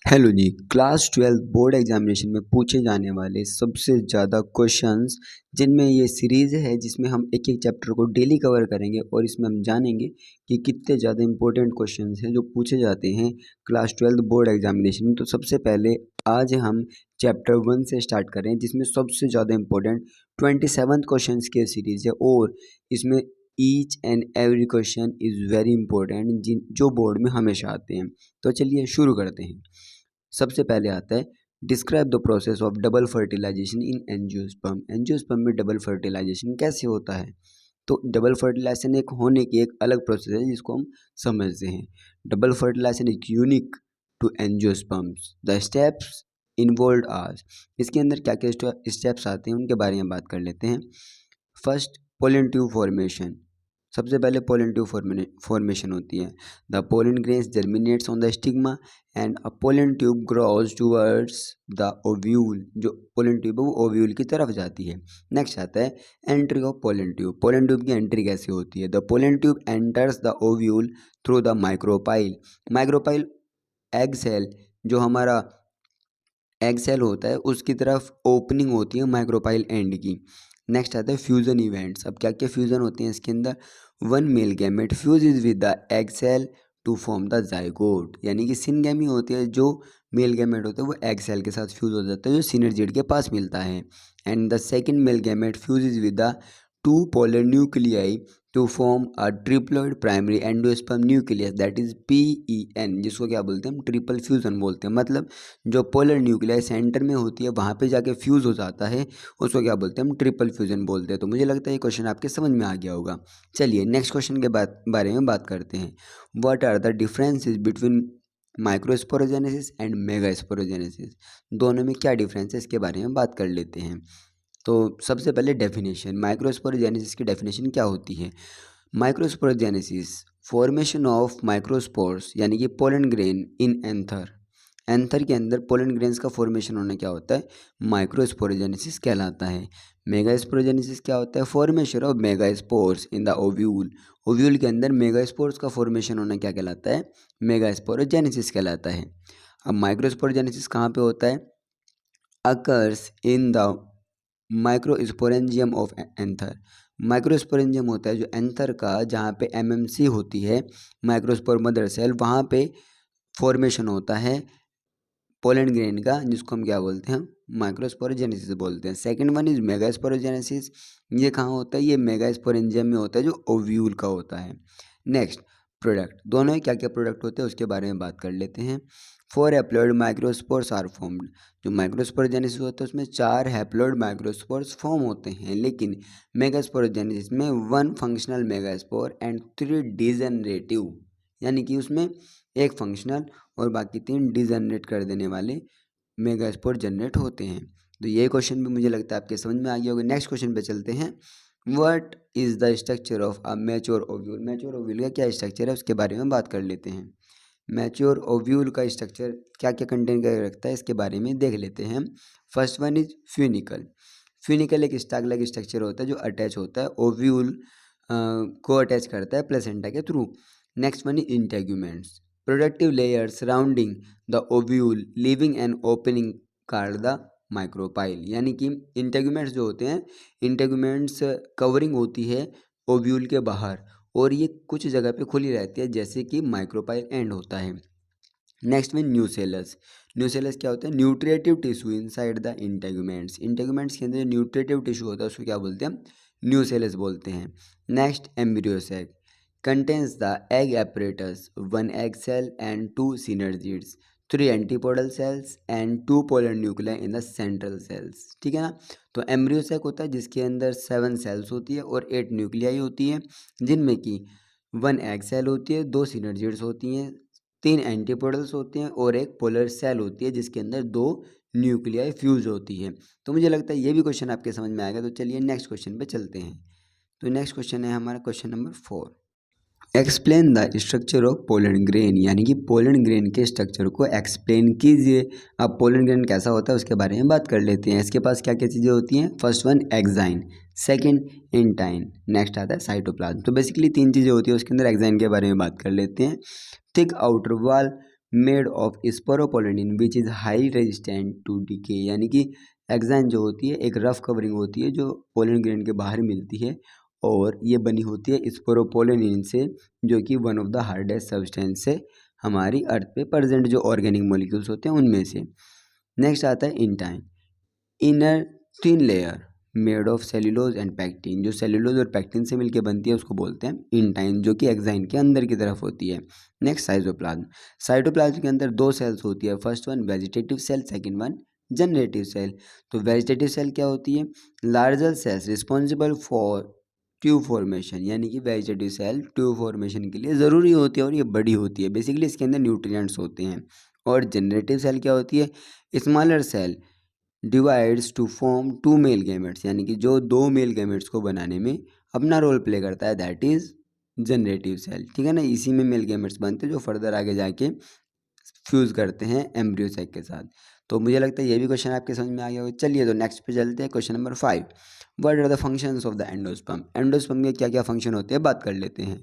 Hello जी। Class 12 board examination में पूछे जाने वाले सबसे ज़्यादा क्वेश्चंस जिनमें ये सीरीज़ है जिसमें हम एक एक चैप्टर को डेली कवर करेंगे और इसमें हम जानेंगे कि कितने ज़्यादा इंपॉर्टेंट क्वेश्चंस हैं जो पूछे जाते हैं क्लास 12 बोर्ड एग्जामिनेशन में। तो सबसे पहले आज हम चैप्टर 1 से स्टार्ट करें जिसमें सबसे ज़्यादा इंपॉर्टेंट 27 क्वेश्चन की सीरीज़ है और इसमें each and every question is very important जो बोर्ड में हमेशा आते हैं। तो चलिए शुरू करते हैं। सबसे पहले आता है describe the process of double fertilization in angiosperm. Angiosperm में डबल फर्टिलाइजेशन कैसे होता है? तो डबल फर्टिलाइजेशन एक होने की एक अलग प्रोसेस है जिसको हम समझते हैं। Double fertilization is unique to angiosperms. The steps involved are, इसके अंदर क्या क्या स्टेप्स आते हैं उनके बारे में बात कर लेते हैं। First, pollen tube formation. सबसे पहले पोलन ट्यूब फॉर्मेशन होती है। The pollen grains germinates on the stigma and a pollen tube grows towards the ovule. जो पोलन ट्यूब है वो ओव्यूल की तरफ जाती है। नेक्स्ट आता है entry of pollen tube. Pollen tube की एंट्री कैसे होती है? The pollen tube enters the ovule through the micropyle. Micropyle egg cell, जो हमारा एग सेल होता है उसकी तरफ ओपनिंग होती है माइक्रोपाइल एंड की। नेक्स्ट आता है फ्यूजन इवेंट्स। अब क्या क्या फ्यूजन होते हैं इसके अंदर? One male gamete fuses with the egg cell to form the zygote, यानी कि सिनगैमी होती है, जो मेल गैमेट होता है वो एग सेल के साथ फ्यूज हो जाता है जो सिनर्जिड के पास मिलता है। And the second male gamete fuses with the two polar nuclei to form a triploid primary endosperm nucleus, that is PEN, जिसको क्या बोलते हैं हम ट्रिपल फ्यूजन बोलते हैं। मतलब जो पोलर न्यूक्लियाई सेंटर में होती है वहाँ पे जाके फ्यूज हो जाता है, उसको क्या बोलते हैं हम ट्रिपल फ्यूजन बोलते हैं। तो मुझे लगता है ये क्वेश्चन आपके समझ में आ गया होगा। चलिए नेक्स्ट क्वेश्चन के बारे में बात करते हैं। What are the differences between microsporogenesis and megasporogenesis? दोनों में क्या डिफरेंस है इसके बारे में बात कर लेते हैं। तो सबसे पहले डेफिनेशन, माइक्रोस्पोरोजेनेसिस की डेफिनेशन क्या होती है? माइक्रोस्पोरोजेनेसिस फॉर्मेशन ऑफ माइक्रोस्पोर्स यानी कि pollen grain in anther. Anther के अंदर पोलन ग्रेन्स का फॉर्मेशन होना क्या होता है? माइक्रोस्पोरोजेनेसिस कहलाता है। मेगास्पोरोजेनेसिस क्या होता है? Formation of megaspores in the ovule. Ovule के अंदर मेगास्पोर्स का फॉर्मेशन होना क्या कहलाता है? मेगास्पोरोजेनेसिस कहलाता है। अब माइक्रोस्पोरोजेनेसिस कहाँ पे होता है? Occurs in the microsporangium of anther. Microsporangium होता है जो एंथर का, जहाँ पे MMC होती है माइक्रोस्पोर मदर सेल, वहाँ पे फॉर्मेशन होता है पोलन ग्रेन का, जिसको हम क्या बोलते हैं? माइक्रोस्पोरोजेनेसिस बोलते हैं। Second one is megasporogenesis. ये कहाँ होता है? ये मेगास्पोरेंजियम में होता है जो ओव्यूल का होता है। Next, product. दोनों ही क्या क्या प्रोडक्ट होते हैं उसके बारे में बात कर लेते हैं। 4 हैप्लॉइड माइक्रोस्पोर्स आर फॉर्म्ड। जो माइक्रोस्पोरोजेनेसिस होता है उसमें 4 हैप्लॉइड माइक्रोस्पोर्स फॉर्म होते हैं, लेकिन मेगास्पोरोजेनेसिस में 1 फंक्शनल मेगास्पोर एंड 3 डिजेनरेटिव, यानी कि उसमें एक फंक्शनल और बाकी 3 डिजेनरेट कर देने वाले मेगास्पोर जनरेट होते हैं। तो ये क्वेश्चन भी मुझे लगता है आपके समझ में आ गया होगा। नेक्स्ट क्वेश्चन पे चलते हैं। What is the structure of a mature ovule? Mature ovule का क्या स्ट्रक्चर है उसके बारे में बात कर लेते हैं। मैच्योर ओव्यूल का स्ट्रक्चर क्या क्या कंटेन कर रखता है इसके बारे में देख लेते हैं। First one is funicle. Funicle एक स्टैग लाइक स्ट्रक्चर होता है जो अटैच होता है ओव्यूल को अटैच करता है प्लेसेंटा के through. Next one is integuments, productive layer surrounding the ovule living an opening card the micropyle, यानी कि इंटेग्यूमेंट्स जो होते हैं, इंटेग्यूमेंट्स कवरिंग होती है ओव्यूल के बाहर और ये कुछ जगह पे खुली रहती है जैसे कि माइक्रोपाइल एंड होता है। नेक्स्ट में न्यूसेलस। न्यूसेलस क्या होता है? Nutritive tissue inside the integuments. Integuments के अंदर जो न्यूट्रिएटिव टिश्यू होता है उसको क्या बोलते हैं? न्यूसेलस बोलते हैं। Next, embryo sac contains the egg apparatus, 1 egg cell and 2 synergids, 3 antipodal cells and 2 polar nuclei in the central cells। ठीक है ना? तो एम्ब्रियो सैक होता है जिसके अंदर 7 सेल्स होती है और 8 न्यूक्लियाई होती है, जिनमें कि 1 एग सेल होती है, 2 सिनर्जिड्स होती हैं, 3 एंटीपोडल्स होते हैं और एक पोलर सेल होती है जिसके अंदर 2 न्यूक्लियाई फ्यूज होती है। तो मुझे लगता है ये भी क्वेश्चन आपके समझ में आएगा। तो चलिए नेक्स्ट क्वेश्चन पे चलते हैं। तो नेक्स्ट क्वेश्चन है हमारा question number 4। Explain the structure of pollen grain, यानी कि पोलन ग्रेन के स्ट्रक्चर को एक्सप्लेन कीजिए। अब पोलन ग्रेन कैसा होता है उसके बारे में बात कर लेते हैं। इसके पास क्या क्या चीज़ें होती हैं? First one exine, second intine, next आता है साइटोप्लाज्म। तो बेसिकली 3 चीज़ें होती है उसके अंदर। एक्साइन के बारे में बात कर लेते हैं। Thick outer wall made of sporopollenin which is highly resistant to decay, यानी कि एक्साइन जो होती है एक रफ कवरिंग होती है जो पोलन ग्रेन के बाहर मिलती है और ये बनी होती है स्पोरोपोलिन से, जो कि one of the hardest substance है हमारी अर्थ पे प्रेजेंट जो ऑर्गेनिक मॉलिक्यूल्स होते हैं उनमें से। नेक्स्ट आता है intine, inner thin layer made of cellulose and pectin, जो सेल्यूलोज और पैक्टिन से मिलकर बनती है उसको बोलते हैं इंटाइन, जो कि एक्साइन के अंदर की तरफ होती है। नेक्स्ट साइटोप्लाज्म, साइटोप्लाज्म के अंदर दो सेल्स होती है, first one vegetative cell, second one generative cell. तो वेजिटेटिव सेल क्या होती है, larger cells responsible for tube formation, यानी कि वेजिटेटिव सेल ट्यूब फॉर्मेशन के लिए ज़रूरी होती है और ये बड़ी होती है, बेसिकली इसके अंदर न्यूट्रिएंट्स होते हैं। और जनरेटिव सेल क्या होती है, smaller cell divides to form two male gametes, यानी कि जो दो मेल गैमेट्स को बनाने में अपना रोल प्ले करता है, दैट इज जनरेटिव सेल। ठीक है ना, इसी में मेल गैमेट्स बनते हैं जो फर्दर आगे जाके फ्यूज करते हैं एम्ब्रियो सैक के साथ। तो मुझे लगता है ये भी क्वेश्चन आपके समझ में आ गया होगा। चलिए तो नेक्स्ट पे चलते हैं, question number 5, what are the functions of the endosperm. Endosperm के क्या क्या फंक्शन होते हैं बात कर लेते हैं।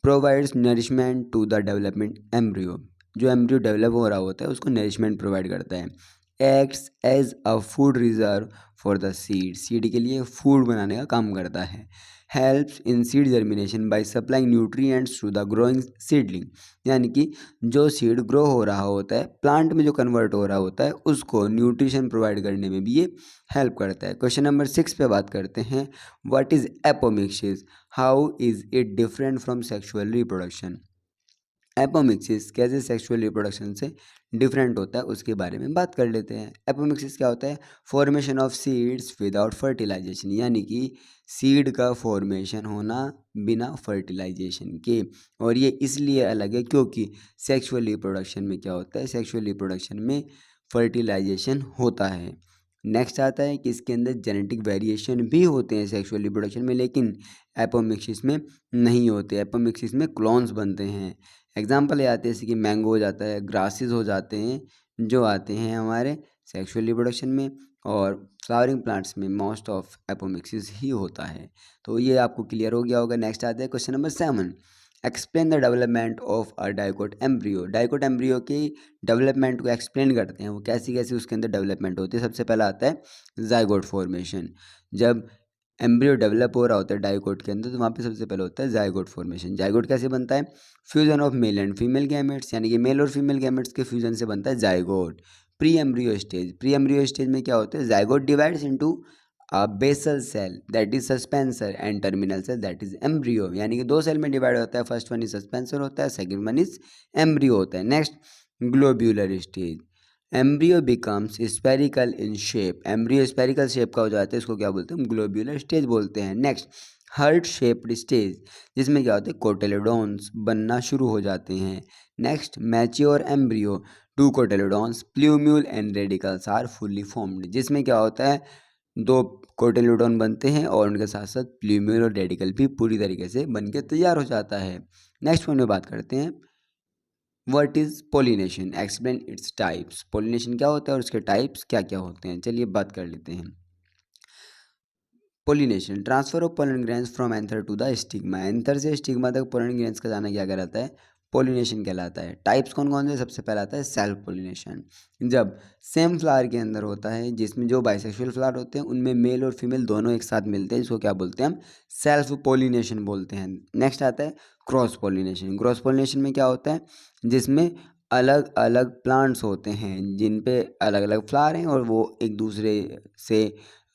Provides nourishment to the development embryo, जो एम्ब्रियो डेवलप हो रहा होता है उसको नरिशमेंट प्रोवाइड करता है। Acts as a food reserve for the seed, seed के लिए फूड बनाने का काम करता है। Helps in seed germination by supplying nutrients to the growing seedling, यानी कि जो सीड ग्रो हो रहा होता है, प्लांट में जो कन्वर्ट हो रहा होता है, उसको न्यूट्रिशन प्रोवाइड करने में भी ये हेल्प करता है। क्वेश्चन नंबर 6 पे बात करते हैं, what is apomixis, how is it different from sexual reproduction. Apomixis कैसे सेक्सुअल रिप्रोडक्शन से डिफरेंट होता है उसके बारे में बात कर लेते हैं। एपोमिक्सिस क्या होता है, formation of seeds without fertilization, यानी कि सीड का फॉर्मेशन होना बिना फर्टिलाइजेशन के। और ये इसलिए अलग है क्योंकि सेक्सुअल रिप्रोडक्शन में क्या होता है, सेक्सुअल रिप्रोडक्शन में फर्टिलाइजेशन होता है। नेक्स्ट आता है कि इसके अंदर जेनेटिक वेरिएशन भी होते हैं सेक्सुअल रिप्रोडक्शन में, लेकिन एपोमिक्सिस में नहीं होते। एपोमिक्सिस में क्लोन्स बनते हैं। एग्जाम्पल ये आते हैं जैसे कि मैंगो हो जाता है, ग्रासेस हो जाते हैं, जो आते हैं हमारे सेक्सुअल रिप्रोडक्शन में, और फ्लावरिंग प्लांट्स में मोस्ट ऑफ एपोमिक्सिस ही होता है। तो ये आपको क्लियर हो गया होगा। नेक्स्ट आता है question number 7, explain the development of a dicot embryo. Dicot embryo की डेवलपमेंट को एक्सप्लेन करते हैं, वो कैसी कैसी उसके अंदर डेवलपमेंट होती है। सबसे पहला आता है जाइगोट फॉर्मेशन, जब एम्ब्रियो डेवलप हो रहा होता है डाइकोट के अंदर तो वहाँ पे सबसे पहले होता है जाइगोट फॉर्मेशन। जाइगोट कैसे बनता है, fusion of male and female gametes, यानी कि मेल और फीमेल गैमेट्स के फ्यूजन से बनता है zygote. Pre embryo stage, pre embryo stage में क्या होता है, zygote divides into a basal cell that is suspensor and terminal cell that is embryo, यानी कि दो सेल में डिवाइड होता है, फर्स्ट वन इज सस्पेंसर होता है, सेकंड वन इज एम्ब्रियो होता है। Next globular stage, embryo becomes spherical in shape, embryo spherical shape का हो जाता है, इसको क्या बोलते हैं, ग्लोब्यूलर स्टेज बोलते हैं। नेक्स्ट हार्ट शेप्ड स्टेज, जिसमें क्या होता है, कोटेलोडॉन्स बनना शुरू हो जाते हैं। Next mature embryo, two cotyledons plumule and radicles are fully formed, जिसमें क्या होता है, दो कोटेलोडॉन बनते हैं और उनके साथ साथ प्ल्यूम्यूल और रेडिकल भी पूरी तरीके से बन के तैयार हो जाता है। नेक्स्ट पॉइंट में बात करते हैं, what is pollination, explain its types. Pollination क्या होता है और उसके टाइप्स क्या क्या होते हैं, चलिए बात कर लेते हैं। Pollination, transfer of pollen grains from anther to the stigma, anther से स्टिग्मा तक पोलन ग्रेन्स का जाना क्या कहलाता है, पोलिनेशन कहलाता है। टाइप्स कौन कौन से, सबसे पहला आता है सेल्फ पोलिनेशन, जब सेम फ्लावर के अंदर होता है, जिसमें जो बाइसेक्सुअल फ्लावर होते हैं उनमें मेल और फीमेल दोनों एक साथ मिलते हैं, जिसको क्या बोलते हैं हम, सेल्फ पोलिनेशन बोलते हैं। नेक्स्ट आता है क्रॉस पोलिनेशन, क्रॉस पोलिनेशन में क्या होता है, जिसमें अलग अलग प्लांट्स होते हैं जिन पे अलग अलग फ्लावर हैं और वो एक दूसरे से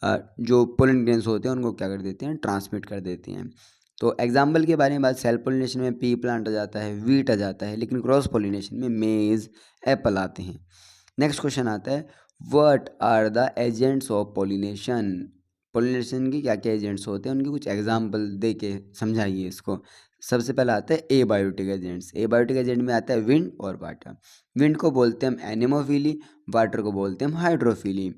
जो पोलन ग्रेन्स होते हैं उनको क्या कर देते हैं, ट्रांसमिट कर देते हैं। तो एग्जाम्पल के बारे में बात, सेल्फ पोलिनेशन में पी प्लांट आ जाता है, वीट आ जाता है, लेकिन क्रॉस पोलिनेशन में मेज, एप्पल आते हैं। नेक्स्ट क्वेश्चन आता है, what are the agents of pollination, pollination के क्या क्या एजेंट्स होते हैं, उनके कुछ एग्जाम्पल दे के समझाइए इसको। सबसे पहला आता है एबायोटिक एजेंट्स, एबायोटिक एजेंट में आता है विंड और वाटर। विंड को बोलते हैं हम एनिमोफिली, वाटर को बोलते हैं हम हाइड्रोफिली।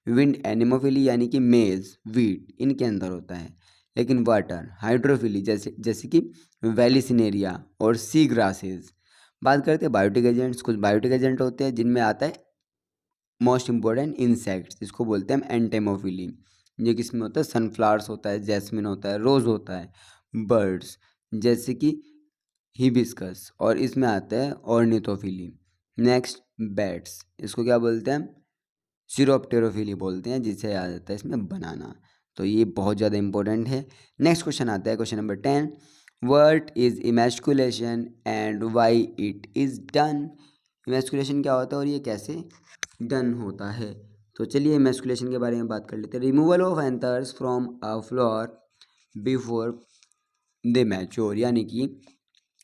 विंड एनिमोफिली यानी कि मेज, वीट इनके अंदर होता है, लेकिन वाटर हाइड्रोफिली जैसे जैसे कि वैलिसिनेरिया और सी ग्रासेस। बात करते हैं बायोटिक एजेंट्स, कुछ बायोटिक एजेंट होते हैं जिनमें आता है मोस्ट इंपॉर्टेंट इंसेक्ट्स, जिसको बोलते हैं हम एंटेमोफिली, ये किसमें होता है, सनफ्लावर्स होता है, जैस्मिन होता है, रोज होता है। बर्ड्स जैसे कि हिबिस्कस, और इसमें आता है ऑर्निथोफिली। नेक्स्ट बैट्स, इसको क्या बोलते हैं? सीरोप्टेरोफिली बोलते हैं, जिससे आ जाता है इसमें बनाना। तो ये बहुत ज़्यादा इंपॉर्टेंट है। नेक्स्ट क्वेश्चन आता है, question number 10, what is emasculation and why it is done? Emasculation क्या होता है और ये कैसे डन होता है? तो चलिए इमैस्कुलेशन के बारे में बात कर लेते हैं। Removal of anthers from a floor before they mature, यानी कि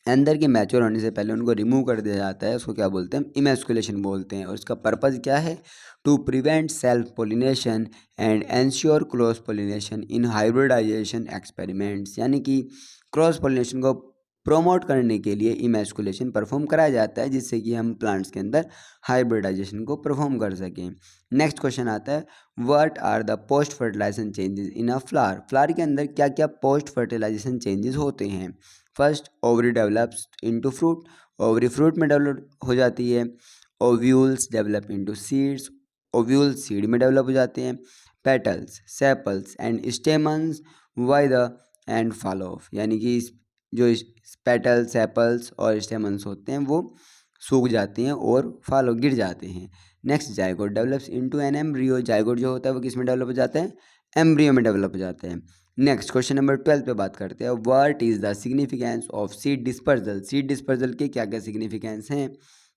अंदर के मैच्योर होने से पहले उनको रिमूव कर दिया जाता है, उसको क्या बोलते हैं? इमैस्कुलेशन बोलते हैं। और इसका पर्पज़ क्या है? To prevent self pollination and ensure cross pollination in hybridization experiments, यानी कि क्रॉस पोलिनेशन को प्रोमोट करने के लिए इमैस्कुलेशन परफॉर्म कराया जाता है, जिससे कि हम प्लांट्स के अंदर हाइब्रिडाइजेशन को परफॉर्म कर सकें। नेक्स्ट क्वेश्चन आता है, what are the post fertilization changes in a flower? Flower के अंदर क्या क्या पोस्ट फर्टिलाइजेशन चेंजेस होते हैं? First, ovary develops into fruit, ovary fruit में डेवलप हो जाती है। Ovules develop into seeds, ovules seed में डेवलप हो जाते हैं। Petals, sepals and stamens wither and fall off, यानी कि जो पेटल्स, सेपल्स और स्टेमन्स होते हैं वो सूख जाते हैं और फॉलो गिर जाते हैं। Next, zygote develops into an embryo, zygote जो होता है वो किस में डेवलप हो जाता है? एम्ब्रियो में डेवलप हो जाते हैं। नेक्स्ट, क्वेश्चन नंबर 12 पे बात करते हैं, what is the significance of seed dispersal? Seed dispersal के क्या क्या सिग्निफिकेंस हैं?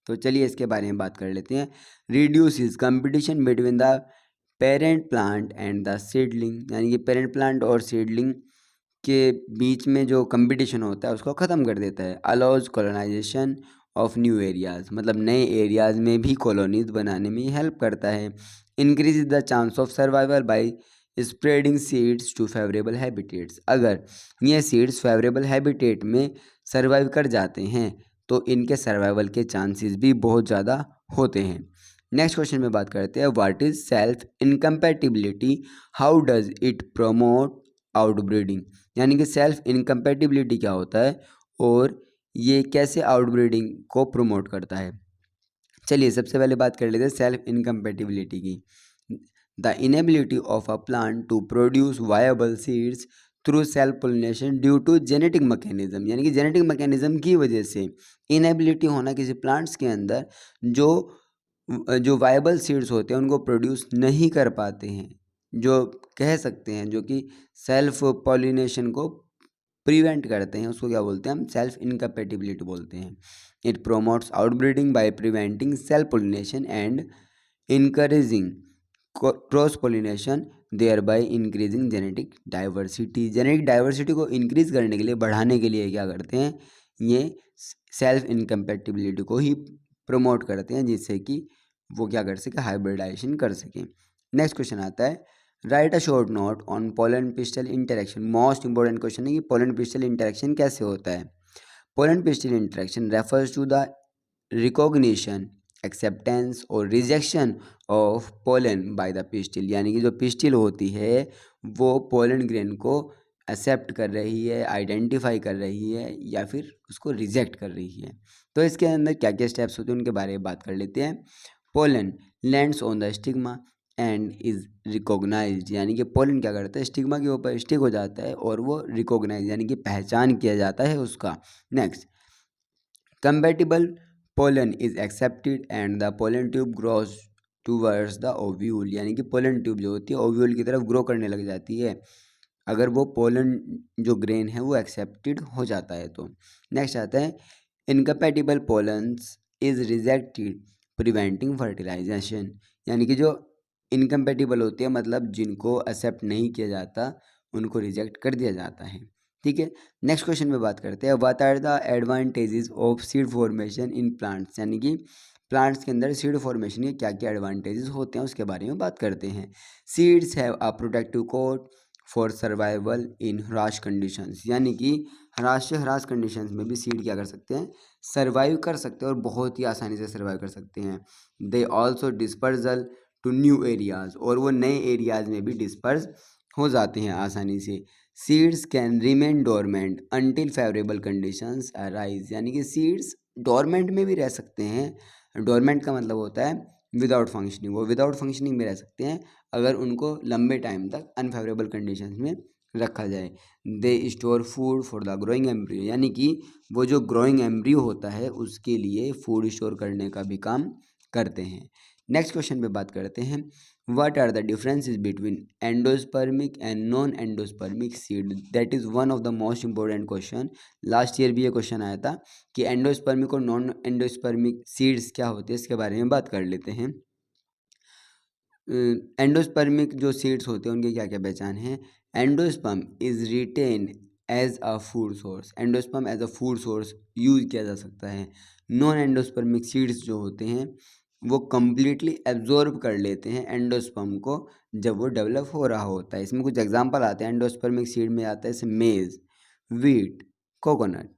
तो चलिए इसके बारे में बात कर लेते हैं। Reduces competition between the parent plant and the seedling, यानी कि पेरेंट प्लांट और सीडलिंग के बीच में जो कंपटीशन होता है उसको ख़त्म कर देता है। Allows colonization of new areas, मतलब नए एरियाज़ में भी कॉलोनीज बनाने में हेल्प करता है। Increase the chance of survival by spreading seeds to favourable habitats, अगर ये सीड्स फेवरेबल हैबिटेट में सर्वाइव कर जाते हैं तो इनके सर्वाइवल के चांसेस भी बहुत ज़्यादा होते हैं। नेक्स्ट क्वेश्चन में बात करते हैं, what is self incompatibility, how does it promote outbreeding? यानी कि सेल्फ इनकम्पैटिबिलिटी क्या होता है और ये कैसे आउटब्रीडिंग को प्रमोट करता है? चलिए सबसे पहले बात कर लेते हैं सेल्फ इनकम्पैटिबिलिटी की। The inability of a plant to produce viable seeds through self pollination due to genetic mechanism, यानी कि जेनेटिक मैकेनिज्म की वजह से इनेबिलिटी होना किसी प्लांट्स के अंदर जो जो वायबल सीड्स होते हैं उनको प्रोड्यूस नहीं कर पाते हैं, जो कह सकते हैं जो कि सेल्फ पॉलिनेशन को प्रिवेंट करते हैं, उसको क्या बोलते हैं? हम सेल्फ इनकम्पैटिबिलिटी बोलते हैं। It promotes outbreeding by preventing self pollination and encouraging cross pollination, thereby increasing genetic diversity. Genetic diversity को इंक्रीज करने के लिए, बढ़ाने के लिए क्या करते हैं? ये सेल्फ इनकम्पैटिबिलिटी को ही प्रमोट करते हैं, जिससे कि वो क्या कर सके? हाइब्रिडाइजेशन कर सकें। नेक्स्ट क्वेश्चन आता है, write a short note on pollen pistil interaction. Most important question है कि पोलन पिस्टल इंटरेक्शन कैसे होता है? Pollen pistil interaction refers to the recognition, acceptance और rejection of pollen by the pistil, यानी कि जो पिस्टिल होती है वो पोलन ग्रेन को एक्सेप्ट कर रही है, आइडेंटिफाई कर रही है या फिर उसको रिजेक्ट कर रही है। तो इसके अंदर क्या क्या स्टेप्स होते हैं उनके बारे में बात कर लेते हैं। Pollen lands on the stigma and is recognized, यानी कि पोलन क्या करता है? स्टिग्मा के ऊपर स्टिक हो जाता है और वो रिकॉग्नाइज, यानी कि पहचान किया जाता है उसका। Next, compatible pollen is accepted and the pollen tube grows towards the ovule, यानी कि पोलन ट्यूब जो होती है ओव्यूल की तरफ ग्रो करने लग जाती है अगर वो पोलन जो ग्रेन है वो एक्सेप्टेड हो जाता है तो। नेक्स्ट आता है, incompatible pollens is rejected preventing fertilization, यानी कि जो इनकम्पैटिबल होते हैं मतलब जिनको एक्सेप्ट नहीं किया जाता उनको रिजेक्ट कर दिया जाता है। ठीक है, नेक्स्ट क्वेश्चन में बात करते हैं, what are the advantages of seed formation in plants, यानी कि प्लांट्स के अंदर सीड फॉर्मेशन के क्या क्या एडवांटेजेस होते हैं उसके बारे में बात करते हैं। Seeds have a protective coat for survival in harsh conditions, यानी कि हराश से हराश कंडीशंस में भी सीड क्या कर सकते हैं? सर्वाइव कर सकते हैं और बहुत ही आसानी से सर्वाइव कर सकते हैं। They also dispersal to new areas, और वो नए एरियाज में भी डिस्पर्स हो जाते हैं आसानी से। Seeds can remain dormant until favourable conditions arise, यानी कि सीड्स डोरमेंट में भी रह सकते हैं। डोरमेंट का मतलब होता है विदाउट फंक्शनिंग, वो विदाउट फंक्शनिंग में रह सकते हैं अगर उनको लंबे टाइम तक अनफेवरेबल कंडीशंस में रखा जाए। They store food for the growing embryo, यानी कि वो जो ग्रोइंग एम्ब्रियो होता है उसके लिए फूड स्टोर करने का भी काम करते हैं। नेक्स्ट क्वेश्चन पे बात करते हैं, what are the differences between endospermic and non endospermic seed. That is one of the most important question. Last year भी ये क्वेश्चन आया था कि एंडोस्पर्मिक और नॉन एंडोस्पर्मिक सीड्स क्या होते हैं, इसके बारे में बात कर लेते हैं। एंडोस्पर्मिक जो सीड्स होते हैं उनकी क्या क्या पहचान है। Endosperm is retained as a food source, endosperm as a food source use किया जा सकता है। नॉन एंडोस्पर्मिक सीड्स जो होते हैं वो कम्प्लीटली एब्जॉर्ब कर लेते हैं एंडोस्पर्म को जब वो डेवलप हो रहा होता है। इसमें कुछ एग्जांपल आते हैं एंडोस्पर्मिक सीड में आता है, जैसे मेज, व्हीट, कोकोनट।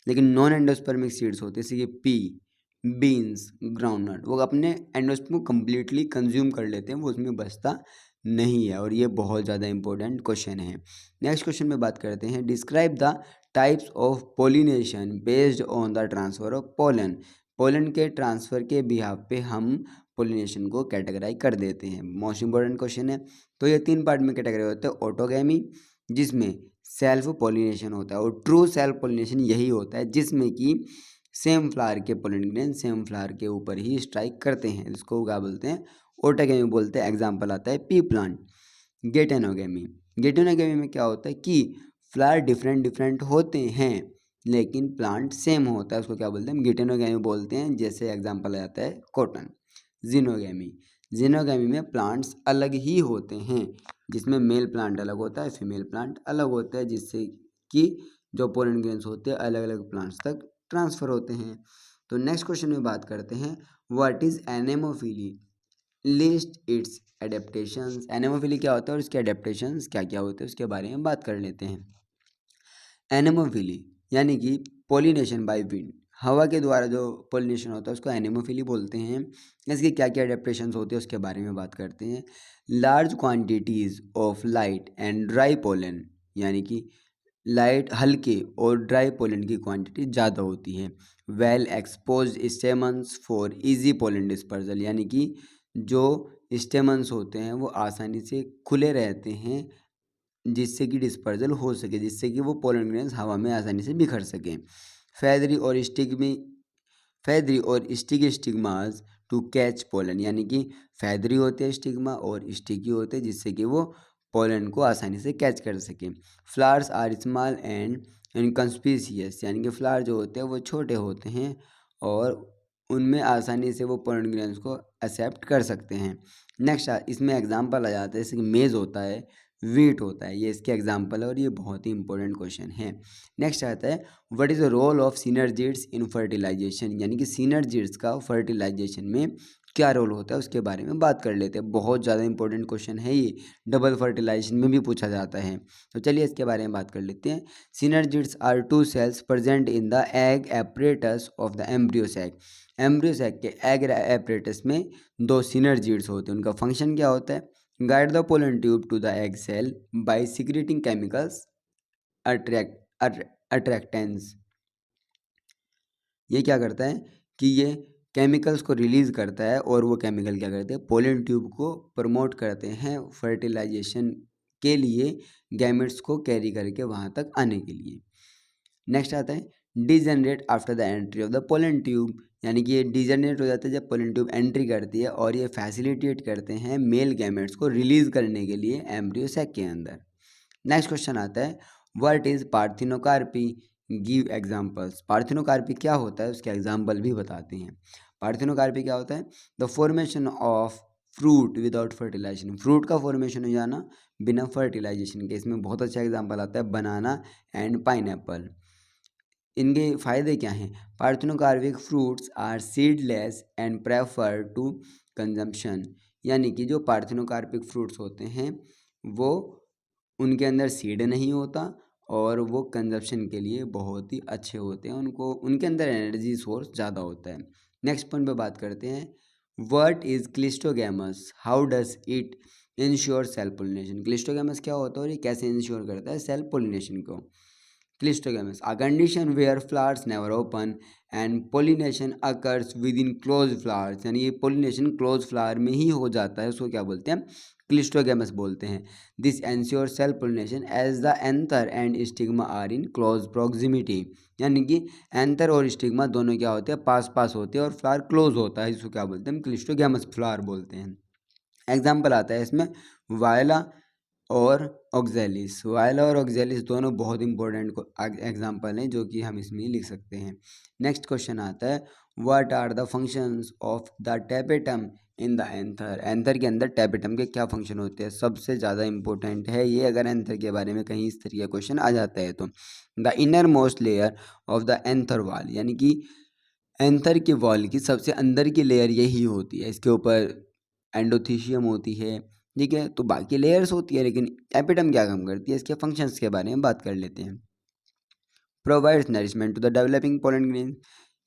लेकिन नॉन एंडोस्पर्मिक सीड्स होते हैं जैसे कि पी, बीन्स, ग्राउंडनट, वो अपने एंडोस्पर्म को कम्प्लीटली कंज्यूम कर लेते हैं, वो उसमें बचता नहीं है। और ये बहुत ज़्यादा इंपॉर्टेंट क्वेश्चन है। नेक्स्ट क्वेश्चन में बात करते हैं, describe the types of pollination based on the transfer of pollen. Pollen के ट्रांसफ़र के बिहाफ पे हम पोलिनेशन को कैटेगराइज कर देते हैं। मोस्ट इंपॉर्टेंट क्वेश्चन है। तो ये 3 पार्ट में कैटेगराइज होते हैं, ऑटोगैमी जिसमें सेल्फ पोलिनेशन होता है, और ट्रू सेल्फ पोलिनेशन यही होता है जिसमें कि सेम फ्लावर के पोलन ग्रेन सेम फ्लावर के ऊपर ही स्ट्राइक करते हैं, इसको क्या बोलते हैं, ऑटोगैमी बोलते हैं। एग्जांपल आता है पी प्लांट। गेटेनोगैमी, गेटेनोगैमी में क्या होता है कि फ्लावर डिफरेंट डिफरेंट होते हैं लेकिन प्लांट सेम होता है, उसको क्या बोलते हैं, हम गेटेनोगैमी बोलते हैं। जैसे एग्जांपल आ जाता है कॉटन। जिनोगैमी, जिनोगैमी में प्लांट्स अलग ही होते हैं जिसमें मेल प्लांट अलग होता है, फीमेल प्लांट अलग होता है, जिससे कि जो पोलन ग्रेन्स होते हैं अलग अलग प्लांट्स तक ट्रांसफ़र होते हैं। तो नेक्स्ट क्वेश्चन में बात करते हैं, what is anemophily, list its adaptations. Anemophily क्या होता है और इसके एडेप्टेशंस क्या क्या होते हैं उसके बारे में बात कर लेते हैं। एनेमोफिली यानी कि पोलिनेशन बाय विंड, हवा के द्वारा जो पोलिनेशन होता है उसको एनेमोफिली बोलते हैं। इसके क्या क्या एडेप्टेशंस होते हैं उसके बारे में बात करते हैं। Large quantities of light and dry pollen, यानी कि लाइट हल्के और ड्राई पोलन की क्वांटिटी ज़्यादा होती है। Well expose stamens for easy pollen dispersal, यानी कि जो स्टेमन्स होते हैं वो आसानी से खुले रहते हैं जिससे कि डिस्पर्जल हो सके, जिससे कि वो पोलन ग्रेन्स हवा में आसानी से बिखर सकें। फैदरी और स्टिग्मी, फैदरी और sticky stigmas to catch pollen, यानी कि फैदरी होते हैं स्टिग्मा और स्टिकी होते हैं जिससे कि वो पोलन को आसानी से कैच कर सकें। फ्लावर्स आर स्मॉल एंड इनकंस्पिशियस, यानी कि फ्लावर जो होते हैं वो छोटे होते हैं और उनमें आसानी से वो पोलन ग्रेन्स को एक्सेप्ट कर सकते हैं। नेक्स्ट इसमें एग्जांपल आ जाता है, जैसे कि मेज होता है, वीट होता है, ये इसके एग्जांपल है और ये बहुत ही इंपॉर्टेंट क्वेश्चन है। नेक्स्ट आता है, what is the role of synergids in fertilization, यानी कि सिनर्जिड्स का फर्टिलाइजेशन में क्या रोल होता है उसके बारे में बात कर लेते हैं। बहुत ज़्यादा इंपॉर्टेंट क्वेश्चन है ये, डबल फर्टिलाइजेशन में भी पूछा जाता है। तो चलिए इसके बारे में बात कर लेते हैं। Synergids are two cells present in the egg apparatus of the embryo sac. Embryo sac के एग एपरेटस में 2 सिनर्जिड्स होते हैं। उनका फंक्शन क्या होता है, guide the pollen tube to the egg cell by secreting chemicals attractants। ये क्या करता है कि ये केमिकल्स को रिलीज़ करता है और वो केमिकल क्या करते हैं, पोलन ट्यूब को प्रमोट करते हैं फर्टिलाइजेशन के लिए, गैमेट्स को कैरी करके वहाँ तक आने के लिए। नेक्स्ट आता है, degenerate after the entry of the pollen tube, यानी कि ये डिजनरेट हो जाता है जब पोलन ट्यूब एंट्री करती है और ये फैसिलिटेट करते हैं मेल गैमेट्स को रिलीज़ करने के लिए एम्ब्रियो सैक के अंदर। नेक्स्ट क्वेश्चन आता है, what is parthenocarpy, give examples. Parthenocarpy क्या होता है उसके एग्जांपल भी बताते हैं। पार्थिनोकार्पी क्या होता है, the formation of fruit without fertilization, fruit का फॉर्मेशन हो जाना बिना फर्टिलाइजेशन के। इसमें बहुत अच्छा एग्जांपल आता है बनाना एंड पाइनएप्पल। इनके फ़ायदे क्या हैं, parthenocarpic fruits are seedless and prefer to consumption, यानी कि जो पार्थिनोकार्पिक फ्रूट्स होते हैं वो उनके अंदर सीड नहीं होता और वो कंजप्शन के लिए बहुत ही अच्छे होते हैं, उनको उनके अंदर एनर्जी सोर्स ज़्यादा होता है। नेक्स्ट पॉइंट पे बात करते हैं, what is cleistogamous, how does it ensure self pollination. Cleistogamous क्या होता है और ये कैसे इंश्योर करता है सेल्फ पोलिनेशन को। Clistogamous, a condition where flowers never open and pollination occurs within closed flowers, यानी ये pollination closed flower में ही हो जाता है, उसको क्या बोलते हैं, क्लिस्टोगेमस बोलते हैं. This ensures self pollination as the anther and stigma are in close proximity, यानी कि एंथर और स्टिग्मा दोनों क्या होते हैं, पास पास होते हैं और फ्लावर क्लोज होता है, इसको क्या बोलते हैं, क्लिस्टोगेमस फ्लावर बोलते हैं. एग्जाम्पल आता है इसमें वायला और ऑक्जेलिस. वायला और ऑक्जेलिस दोनों बहुत इंपॉर्टेंट एग्जाम्पल हैं जो कि हम इसमें लिख सकते हैं. नेक्स्ट क्वेश्चन आता है, what are the functions of the tapetum in the anther. Anther के अंदर टैपेटम के क्या फंक्शन होते हैं, सबसे ज़्यादा इंपॉर्टेंट है ये, अगर एंथर के बारे में कहीं इस तरीके का क्वेश्चन आ जाता है तो. The inner most layer of the anther wall, यानी कि एंथर के वॉल की सबसे अंदर की लेयर यही होती है, इसके ऊपर एंडोथीशियम होती है, ठीक है, तो बाकी लेयर्स होती है, लेकिन एपिटम क्या काम करती है, इसके फंक्शंस के बारे में बात कर लेते हैं. Provides nourishment to the developing pollen grain,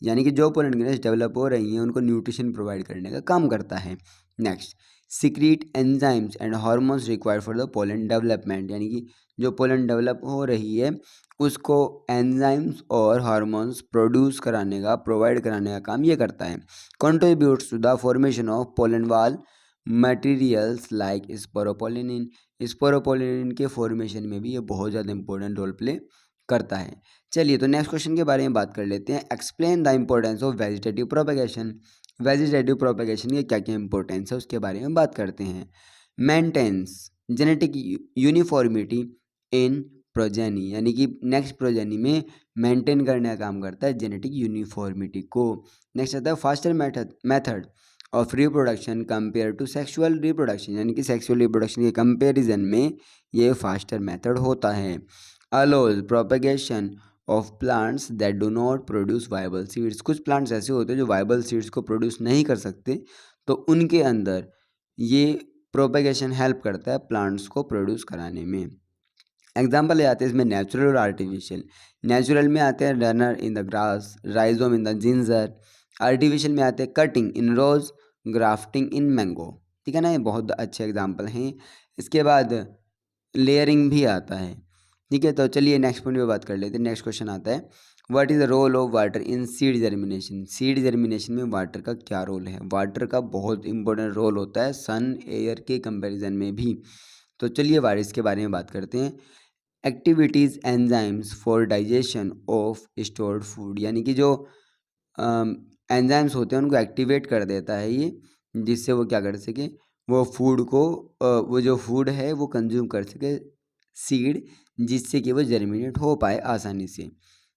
यानी कि जो पोलन ग्रेन्स डेवलप हो रही हैं उनको न्यूट्रिशन प्रोवाइड करने का काम करता है. Next, secrete enzymes and hormones required for the pollen development, यानी कि जो पोलन डेवलप हो रही है उसको एंजाइम्स और हार्मोन्स प्रोड्यूस कराने का, प्रोवाइड कराने का काम ये करता है. Contributes to the formation of pollen wall materials like sporopollenin, sporopollenin के फॉर्मेशन में भी ये बहुत ज़्यादा इंपॉर्टेंट रोल प्ले करता है. चलिए तो नेक्स्ट क्वेश्चन के बारे में बात कर लेते हैं. Explain the importance of vegetative propagation. Vegetative propagation के क्या क्या इंपॉर्टेंस है उसके बारे में बात करते हैं. Maintains genetic uniformity in progeny, यानी कि नेक्स्ट प्रोजेनी में मेंटेन करने का काम करता है जेनेटिक यूनिफॉर्मिटी को. नेक्स्ट आता है faster method of reproduction compare to sexual reproduction, यानी कि सेक्सुअल रिप्रोडक्शन के कंपेरिजन में ये फास्टर मेथड होता है. Allows propagation of plants that do not produce viable seeds, कुछ प्लांट्स ऐसे होते हैं जो वायबल सीड्स को प्रोड्यूस नहीं कर सकते, तो उनके अंदर ये प्रोपेगेशन हेल्प करता है प्लांट्स को प्रोड्यूस कराने में. एग्जाम्पल ले आते हैं इसमें नेचुरल और आर्टिफिशियल. नेचुरल में आते हैं runner in the grass, rhizome in the ginger. Artificial में आते हैं cutting in rose, grafting in mango. ठीक है ना, ये बहुत अच्छे एग्जाम्पल हैं. इसके बाद लेयरिंग भी आता है. ठीक है, तो चलिए नेक्स्ट पॉइंट पे बात कर लेते हैं. नेक्स्ट क्वेश्चन आता है, what is the role of water in seed germination. Seed germination में वाटर का क्या रोल है. वाटर का बहुत इंपॉर्टेंट रोल होता है सन एयर के कंपैरिजन में भी. तो चलिए वारिस के बारे में बात करते हैं. Activities enzymes for digestion of stored food, यानी कि जो एंजाइम्स होते हैं उनको एक्टिवेट कर देता है ये, जिससे वो क्या कर सके, वो फूड को वो जो फूड है वो कंज्यूम कर सके सीड, जिससे कि वो जर्मिनेट हो पाए आसानी से.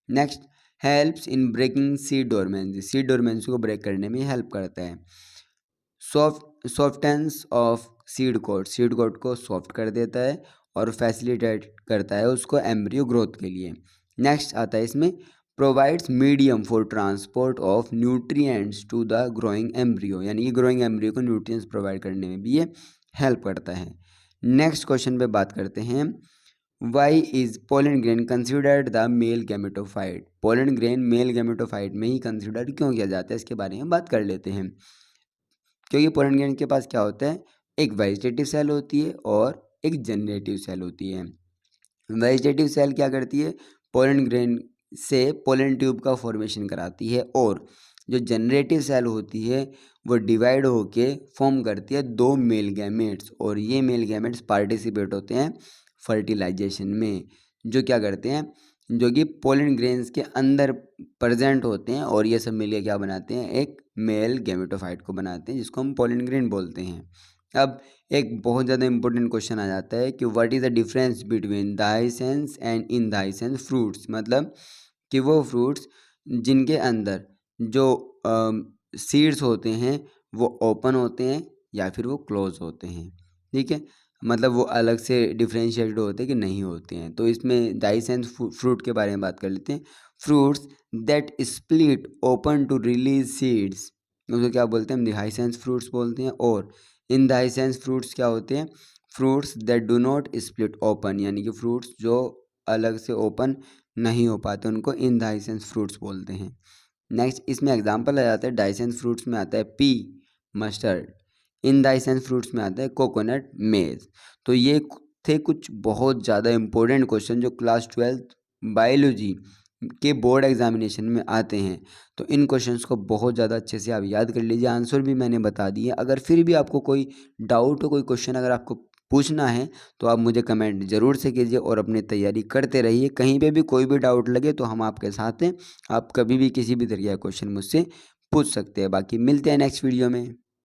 Next, helps in breaking seed dormancy, seed dormancy को ब्रेक करने में हेल्प करता है. Softens of seed coat, seed coat को सॉफ्ट कर देता है और फैसिलिटेट करता है उसको एम्ब्रियो ग्रोथ के लिए. नेक्स्ट आता है इसमें, provides medium for transport of nutrients to the growing embryo, यानी कि ग्रोइंग एम्ब्रियो को न्यूट्रिएंट्स प्रोवाइड करने में भी ये हेल्प करता है. नेक्स्ट क्वेश्चन पे बात करते हैं, why is pollen grain considered the male gametophyte. Pollen grain male gametophyte में ही कंसिडर क्यों किया जाता है, इसके बारे में बात कर लेते हैं. क्योंकि पोलन ग्रेन के पास क्या होता है, एक वेजिटेटिव सेल होती है और एक जनरेटिव सेल होती है. वेजिटेटिव सेल क्या करती है, पोलन ग्रेन से पोलन ट्यूब का फॉर्मेशन कराती है, और जो जनरेटिव सेल होती है वो डिवाइड होके फॉर्म करती है दो मेल गैमेट्स, और ये मेल गैमेट्स पार्टिसिपेट होते हैं फर्टिलाइजेशन में, जो क्या करते हैं, जो कि पोलन ग्रेन्स के अंदर प्रेजेंट होते हैं, और ये सब मिलकर क्या बनाते हैं, एक मेल गैमेटोफाइट को बनाते हैं, जिसको हम पोलन ग्रेन बोलते हैं. अब एक बहुत ज़्यादा इंपॉर्टेंट क्वेश्चन आ जाता है कि what is the difference between dehiscent and indehiscent fruits, मतलब कि वो फ्रूट्स जिनके अंदर जो सीड्स होते हैं वो ओपन होते हैं या फिर वो क्लोज होते हैं. ठीक है, मतलब वो अलग से डिफ्रेंशिएटेड होते हैं कि नहीं होते हैं. तो इसमें दाइसेंस फ्रूट के बारे में बात कर लेते हैं. Fruits that split open to release seeds, उसको क्या बोलते हैं, हम दाइसेंस फ्रूट्स बोलते हैं. और इन दाइसेंस फ्रूट्स क्या होते हैं, fruits that do not split open, यानी कि फ्रूट्स जो अलग से ओपन नहीं हो पाते उनको इन दाइसेंस फ्रूट्स बोलते हैं. नेक्स्ट, इसमें एग्जांपल आ जाता है, डाइसेंस फ्रूट्स में आता है पी मस्टर्ड, इन दाइसेंस फ्रूट्स में आता है कोकोनट मेज. तो ये थे कुछ बहुत ज़्यादा इंपॉर्टेंट क्वेश्चन जो क्लास 12 बायोलॉजी के बोर्ड एग्जामिनेशन में आते हैं। तो इन क्वेश्चंस को बहुत ज़्यादा अच्छे से आप याद कर लीजिए। आंसर भी मैंने बता दिए। अगर फिर भी आपको कोई डाउट हो, कोई क्वेश्चन अगर आपको पूछना है तो आप मुझे कमेंट ज़रूर से कीजिए और अपनी तैयारी करते रहिए। कहीं पे भी कोई भी डाउट लगे तो हम आपके साथ हैं। आप कभी भी किसी भी तरीके का क्वेश्चन मुझसे पूछ सकते हैं। बाकी मिलते हैं नेक्स्ट वीडियो में।